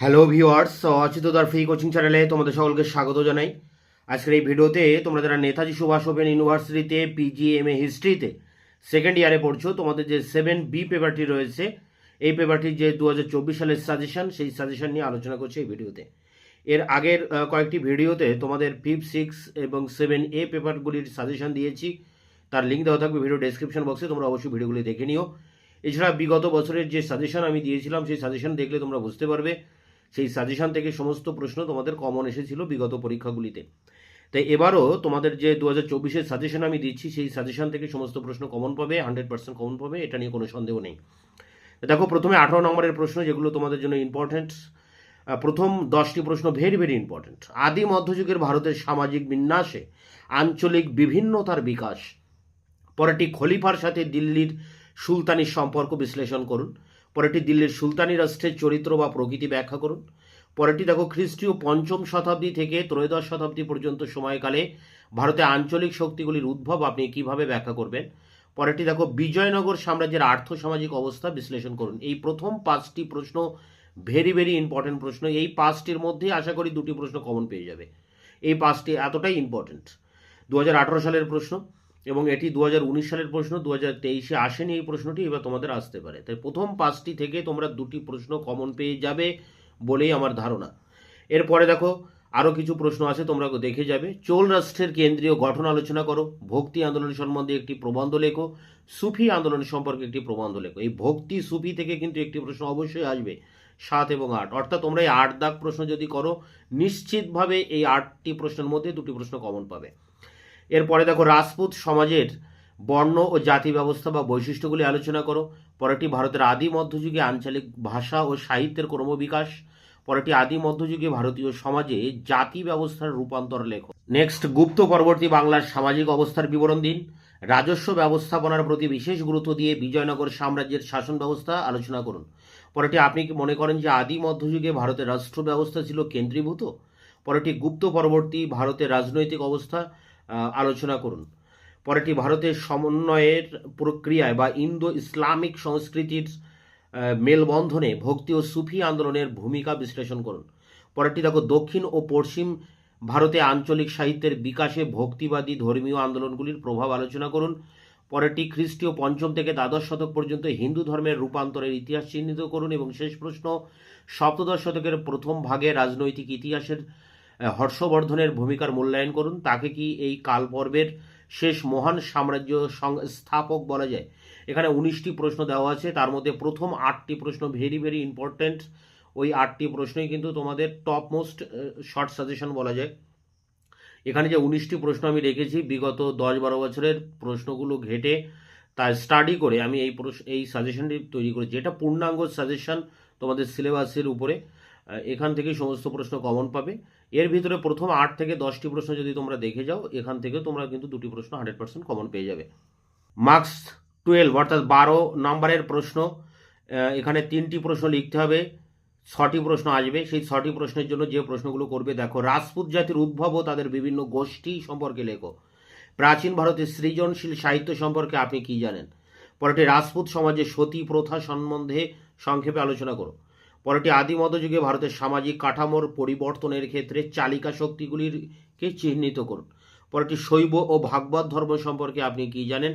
Hello viewers, অচিতদার free coaching চ্যানেলে তোমাদের সকলকে স্বাগত জানাই। আজকের এই ভিডিওতে তোমরা যারা নেতাজি সুভাষ ওপেন ইউনিভার্সিটিতে পিজিএমএ হিস্ট্রিতে সেকেন্ড ইয়ারে পড়ছো, তোমাদের যে 7B পেপারটি রয়েছে, এই পেপারটির যে 2024 সালের সাজেশন, সেই সাজেশন নিয়ে আলোচনা করছি এই ভিডিওতে। এর আগের কয়েকটি ভিডিওতে তোমাদের 5, 6 এবং 7A পেপারগুলির সাজেশন দিয়েছি, তার লিঙ্ক দেওয়া থাকবে ভিডিও ডেসক্রিপশন বক্সে, তোমরা অবশ্যই ভিডিওগুলি দেখে নিও। এছাড়া বিগত বছরের যে সাজেশন আমি দিয়েছিলাম, সেই সাজেশন দেখলে তোমরা বুঝতে পারবে সেই সাজেশন থেকে সমস্ত প্রশ্ন তোমাদের কমন এসেছিল বিগত পরীক্ষাগুলিতে। তাই এবারও তোমাদের যে 2024-এর সাজেশন আমি দিচ্ছি, সেই সাজেশন থেকে সমস্ত প্রশ্ন কমন পাবে, 100% কমন পাবে, এটা নিয়ে কোনো সন্দেহ নেই। দেখো, প্রথমে 18 নম্বরের প্রশ্ন, যেগুলো তোমাদের জন্য ইম্পর্টেন্ট। প্রথম 10টি প্রশ্ন ভেরি ভেরি ইম্পর্টেন্ট। আদি মধ্যযুগের ভারতের সামাজিক বিন্যাসে আঞ্চলিক বিভিন্নতার বিকাশ। পরেরটি খলিফার সাথে দিল্লির সুলতানির সম্পর্ক বিশ্লেষণ করুন। পরেরটি দিল্লির সুলতানি রাষ্ট্রের চরিত্র বা প্রকৃতি ব্যাখ্যা করুন। পরেরটি দেখো, খ্রিস্টীয় 5ম শতাব্দী থেকে ত্রয়োদশ শতাব্দী পর্যন্ত সময়কালে ভারতে আঞ্চলিক শক্তিগুলির উদ্ভব আপনি কিভাবে ব্যাখ্যা করবেন। পরেরটি দেখো, বিজয়নগর সাম্রাজ্যের আর্থসামাজিক অবস্থা বিশ্লেষণ করুন। এই প্রথম 5টি প্রশ্ন ভেরি ভেরি ইম্পর্টেন্ট প্রশ্ন। এই 5টির মধ্যে আশা করি 2টি প্রশ্ন কমন পেয়ে যাবে। এই 5টি এতটাই ইম্পর্টেন্ট। 2018 সালের প্রশ্ন এবং এটি 2019 সালের প্রশ্ন। 2023-এ আসেনি এই প্রশ্নটি, এবার তোমাদের আসতে পারে। তাই প্রথম 5টি থেকে তোমরা 2টি প্রশ্ন কমন পেয়ে যাবে বলেই আমার ধারণা। এরপরে দেখো, আরও কিছু প্রশ্ন আছে, তোমরা দেখে যাবে। চোল রাষ্ট্রের কেন্দ্রীয় গঠন আলোচনা করো। ভক্তি আন্দোলন সম্বন্ধে একটি প্রবন্ধ লেখো। সুফি আন্দোলন সম্পর্কে একটি প্রবন্ধ লেখো। এই ভক্তি সুফি থেকে কিন্তু একটি প্রশ্ন অবশ্যই আসবে, 7 এবং 8। অর্থাৎ তোমরা এই 8 দাগ প্রশ্ন যদি করো, নিশ্চিতভাবে এই 8টি প্রশ্নের মধ্যে 2টি প্রশ্ন কমন পাবে। এরপরে দেখো, রাজপুত সমাজের বর্ণ ও জাতি ব্যবস্থা বা বৈশিষ্ট্যগুলি আলোচনা করো। পরেরটি ভারতের আদি মধ্যযুগে আঞ্চলিক ভাষা ও সাহিত্যের ক্রমবিকাশ। পরেরটি আদি মধ্যযুগে ভারতীয় সমাজে জাতি ব্যবস্থার রূপান্তর লেখো। নেক্সট, গুপ্ত পরবর্তী বাংলার সামাজিক অবস্থার বিবরণ দিন। রাজস্ব ব্যবস্থাপনার প্রতি বিশেষ গুরুত্ব দিয়ে বিজয়নগর সাম্রাজ্যের শাসন ব্যবস্থা আলোচনা করুন। পরেরটি, আপনি কি মনে করেন যে আদি মধ্যযুগে ভারতের রাষ্ট্র ব্যবস্থা ছিল কেন্দ্রীভূত? পরেরটি, গুপ্ত পরবর্তী ভারতের রাজনৈতিক অবস্থা আলোচনা করুন। পরেরটি, ভারতের সমন্বয়ের প্রক্রিয়ায় বা ইন্দো ইসলামিক সংস্কৃতির মেলবন্ধনে ভক্তি ও সুফি আন্দোলনের ভূমিকা বিশ্লেষণ করুন। পরেরটি দেখো, দক্ষিণ ও পশ্চিম ভারতে আঞ্চলিক সাহিত্যের বিকাশে ভক্তিবাদী ধর্মীয় আন্দোলনগুলির প্রভাব আলোচনা করুন। পরেরটি, খ্রিস্টীয় 5ম থেকে দ্বাদশ শতক পর্যন্ত হিন্দু ধর্মের রূপান্তরের ইতিহাস চিহ্নিত করুন। এবং শেষ প্রশ্ন, সপ্তদশ শতকের প্রথম ভাগে রাজনৈতিক ইতিহাসের হর্ষবর্ধনের ভূমিকার মূল্যায়ন করুন। তাকে কি এই কালপর্বের শেষ মহান সাম্রাজ্য স্থাপক বলা যায়? এখানে 19টি প্রশ্ন দেওয়া আছে, তার মধ্যে প্রথম 8টি প্রশ্ন ভেরি ভেরি ইম্পর্ট্যান্ট। ওই 8টি প্রশ্নই কিন্তু তোমাদের টপ মোস্ট শর্ট সাজেশন বলা যায়। এখানে যে 19টি প্রশ্ন আমি রেখেছি, বিগত 10-12 বছরের প্রশ্নগুলো ঘেটে তাই স্টাডি করে আমি এই সাজেশনটি তৈরি করেছি। এটা পূর্ণাঙ্গ সাজেশন তোমাদের সিলেবাসের উপরে। এখান থেকেই সমস্ত প্রশ্ন কমন পাবে। এর ভিতরে প্রথম 8 থেকে 10টি প্রশ্ন যদি তোমরা দেখে যাও, এখান থেকে তোমরা কিন্তু 2টি প্রশ্ন 100% কমন পেয়ে যাবে। মার্কস 12 অর্থাৎ 12 নম্বরের প্রশ্ন। এখানে 3টি প্রশ্ন লিখতে হবে, 6টি প্রশ্ন আসবে। সেই 6টি প্রশ্নের জন্য যে প্রশ্নগুলো করবে দেখো, রাজপুত জাতির উদ্ভব ও তাদের বিভিন্ন গোষ্ঠী সম্পর্কে লেখো। প্রাচীন ভারতের সৃজনশীল সাহিত্য সম্পর্কে আপনি কি জানেন? পরেরটি, রাজপুত সমাজে সতী প্রথা সম্বন্ধে সংক্ষেপে আলোচনা করো। পরেরটি, আদি মধ্যযুগে ভারতের সামাজিক কাঠামোর পরিবর্তনের ক্ষেত্রে চালিকা শক্তিগুলিকে চিহ্নিত করুন। পরেরটি, শৈব ও ভাগবত ধর্ম সম্পর্কে আপনি কি জানেন?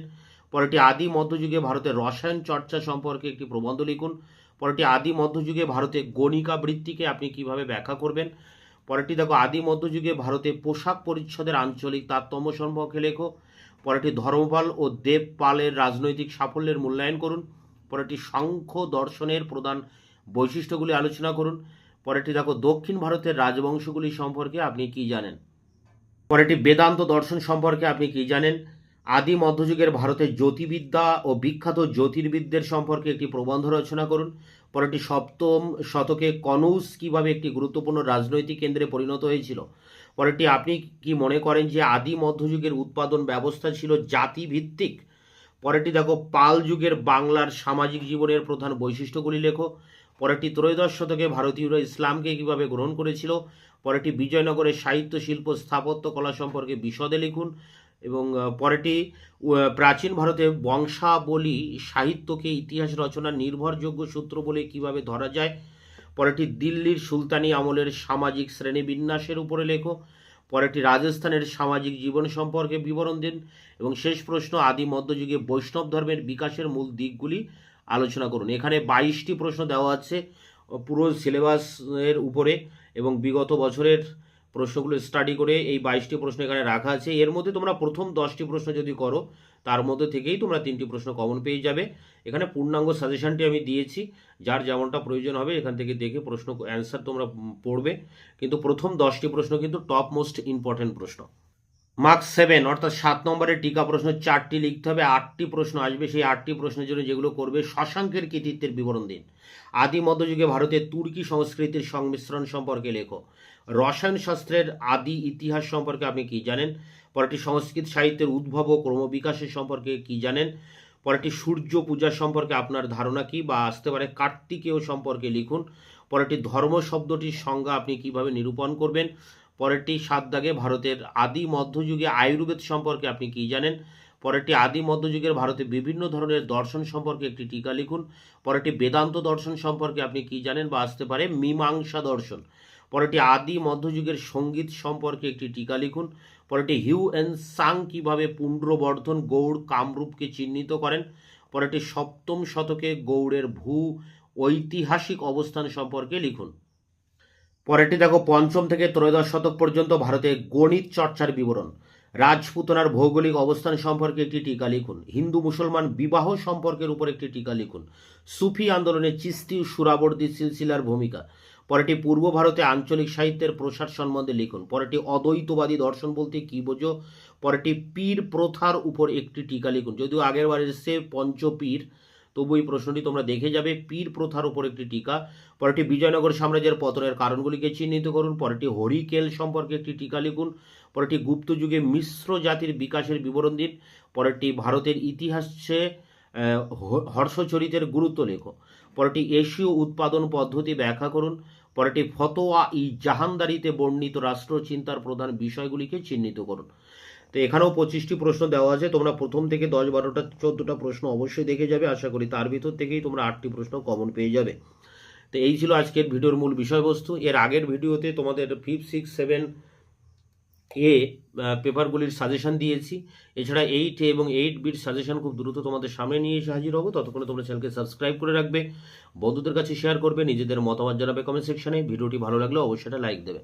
পরেরটি, আদি মধ্যযুগে ভারতের রসায়ন চর্চা সম্পর্কে একটি প্রবন্ধ লিখুন। পরেরটি, আদি মধ্যযুগে ভারতে গণিকা বৃত্তিকে আপনি কিভাবে ব্যাখ্যা করবেন? পরেরটি দেখো, আদি মধ্যযুগে ভারতে পোশাক পরিচ্ছদের আঞ্চলিক তারতম্য সম্পর্কে লেখো। পরেরটি, ধর্মপাল ও দেবপালের রাজনৈতিক সাফল্যের মূল্যায়ন করুন। পরেরটি, সাংখ্য দর্শনের প্রধান বৈশিষ্ট্যগুলি আলোচনা করুন। পরেরটি দেখো, দক্ষিণ ভারতের রাজবংশগুলি সম্পর্কে আপনি কি জানেন? পরেরটি, বেদান্ত দর্শন সম্পর্কে আপনি কি জানেন? আদি মধ্যযুগের ভারতের জ্যোতির্বিদ্যা ও বিখ্যাত জ্যোতির্বিদদের সম্পর্কে একটি প্রবন্ধ রচনা করুন। পরেরটি, 7ম শতকে কনৌজ কিভাবে একটি গুরুত্বপূর্ণ রাজনৈতিক কেন্দ্রে পরিণত হয়েছিল? পরেরটি, আপনি কি মনে করেন যে আদি মধ্যযুগের উৎপাদন ব্যবস্থা ছিল জাতিভিত্তিক? পরেরটি দেখো, পাল যুগের বাংলার সামাজিক জীবনের প্রধান বৈশিষ্ট্যগুলি লেখো। পরেরটি, ত্রয়োদশ শতকে ভারতীয়রা ইসলামকে কিভাবে গ্রহণ করেছিল? পরেরটি, বিজয়নগরের সাহিত্য শিল্প স্থাপত্য কলা সম্পর্কে বিশদে লিখুন। এবং পরেরটি, প্রাচীন ভারতে বংশাবলী সাহিত্যকে ইতিহাস রচনার নির্ভরযোগ্য সূত্র বলে কিভাবে ধরা যায়? পরেরটি দিল্লির সুলতানি আমলের সামাজিক শ্রেণীবিন্যাসের উপরে লেখো। পরেরটি রাজস্থানের সামাজিক জীবন সম্পর্কে বিবরণ দিন। এবং শেষ প্রশ্ন, আদি মধ্যযুগে বৈষ্ণব ধর্মের বিকাশের মূল দিকগুলি আলোচনা করুন। এখানে 22টি প্রশ্ন দেওয়া আছে পুরো সিলেবাসের উপরে, এবং বিগত বছরের প্রশ্নগুলো স্টাডি করে এই 22টি প্রশ্ন এখানে রাখা আছে। এর মধ্যে তোমরা প্রথম 10টি প্রশ্ন যদি করো, তার মধ্যে থেকেই তোমরা 3টি প্রশ্ন কমন পেয়ে যাবে। এখানে পূর্ণাঙ্গ সাজেশনটি আমি দিয়েছি, যার যেমনটা প্রয়োজন হবে এখান থেকে দেখে প্রশ্ন অ্যান্সার তোমরা পড়বে, কিন্তু প্রথম 10টি প্রশ্ন কিন্তু টপ মোস্ট ইম্পর্টেন্ট প্রশ্ন। মার্কস 7 অর্থাৎ 7 নম্বরের টিকা প্রশ্ন 4টি লিখতে হবে, 8টি প্রশ্ন আসবে। সেই 8টি প্রশ্নের জন্য যেগুলো করবে, শশাঙ্কের কৃতিত্বের বিবরণ দিন। আদি মধ্যযুগে ভারতের তুর্কি সংস্কৃতির সংমিশ্রণ সম্পর্কে লেখো। রসায়ন শাস্ত্রের আদি ইতিহাস সম্পর্কে আপনি কি জানেন? পরেরটি সংস্কৃত সাহিত্যের উদ্ভব ও ক্রমবিকাশের সম্পর্কে কি জানেন? পরেরটি সূর্য পূজা সম্পর্কে আপনার ধারণা কি, বা আসতে পারে কার্তিকেয় সম্পর্কে লিখুন। পরেরটি ধর্ম শব্দটির সংজ্ঞা আপনি কিভাবে নিরূপণ করবেন? পরেরটি 7 দাগে ভারতের আদি মধ্যযুগে আয়ুর্বেদ সম্পর্কে আপনি কি জানেন? পরেরটি আদি মধ্যযুগের ভারতে বিভিন্ন ধরনের দর্শন সম্পর্কে একটি টিকা লিখুন। পরেরটি বেদান্ত দর্শন সম্পর্কে আপনি কি জানেন, বা আসতে পারে মীমাংসা দর্শন। পরেরটি আদি মধ্যযুগের সঙ্গীত সম্পর্কে একটি টিকা লিখুন। পরেরটি হিউ এন সাং কিভাবে পুণ্ড্রবর্ধন গৌড় কামরূপকে চিহ্নিত করেন। পরেরটি 7ম শতকে গৌড়ের ভূ ঐতিহাসিক অবস্থান সম্পর্কে লিখুন। পরেরটি দেখো, 5ম থেকে 13শ শতক পর্যন্ত ভারতে গণিত চর্চার বিবরণ। রাজপুতনার ভৌগোলিক অবস্থান সম্পর্কে একটি টিকা লিখুন। হিন্দু মুসলমান বিবাহ সম্পর্কের উপর একটি টিকা লিখুন। সুফি আন্দোলনে চিস্তি সুরাবর্দী সিলসিলার ভূমিকা। পরেরটি পূর্ব ভারতে আঞ্চলিক সাহিত্যের প্রসার সম্বন্ধে লিখুন। পরেরটি অদ্বৈতবাদী দর্শন বলতে কি বোঝো? পরেরটি পীর প্রথার উপর একটি টিকা লিখুন। যদিও আগের বার এসে পঞ্চপীর, তবু এই প্রশ্নটি তোমরা দেখে যাবে। পীর প্রথার উপর একটি টিকা। পরেরটি বিজয়নগর সাম্রাজ্যের পতনের কারণগুলিকে চিহ্নিত করুন। পরেরটি হরিকেল সম্পর্কে একটি টিকা লিখুন। পরেরটি গুপ্ত যুগে মিশ্র জাতির বিকাশের বিবরণ দিন। পরেরটি ভারতের ইতিহাসে হর্ষচরিতের গুরুত্ব লেখো। পরেরটি এশীয় উৎপাদন পদ্ধতি ব্যাখ্যা করুন। পরেরটি ফতোয়া ই জাহানদারিতে বর্ণিত রাষ্ট্রচিন্তার প্রধান বিষয়গুলিকে চিহ্নিত করুন। তো এখানেও 25টি প্রশ্ন দেওয়া আছে, তোমরা প্রথম থেকে 10, 12টা, 14টা প্রশ্ন অবশ্যই দেখে যাবে। আশা করি তার ভিতর থেকেই তোমরা 8টি প্রশ্ন কমন পেয়ে যাবে। তো এই ছিল আজকের ভিডিওর মূল বিষয়বস্তু। এর আগের ভিডিওতে তোমাদের 5, 6, 7 এ পেপারগুলির সাজেশন দিয়েছি। এছাড়া 8 এবং 8বির সাজেশন খুব দ্রুত তোমাদের সামনে নিয়ে এসে হাজির হবো। ততক্ষণে তোমরা চ্যানেলকে সাবস্ক্রাইব করে রাখবে, বন্ধুদের কাছে শেয়ার করবে, নিজেদের মতামত জানাবে কমেন্ট সেকশনে। ভিডিওটি ভালো লাগলে অবশ্যই একটা লাইক দেবে।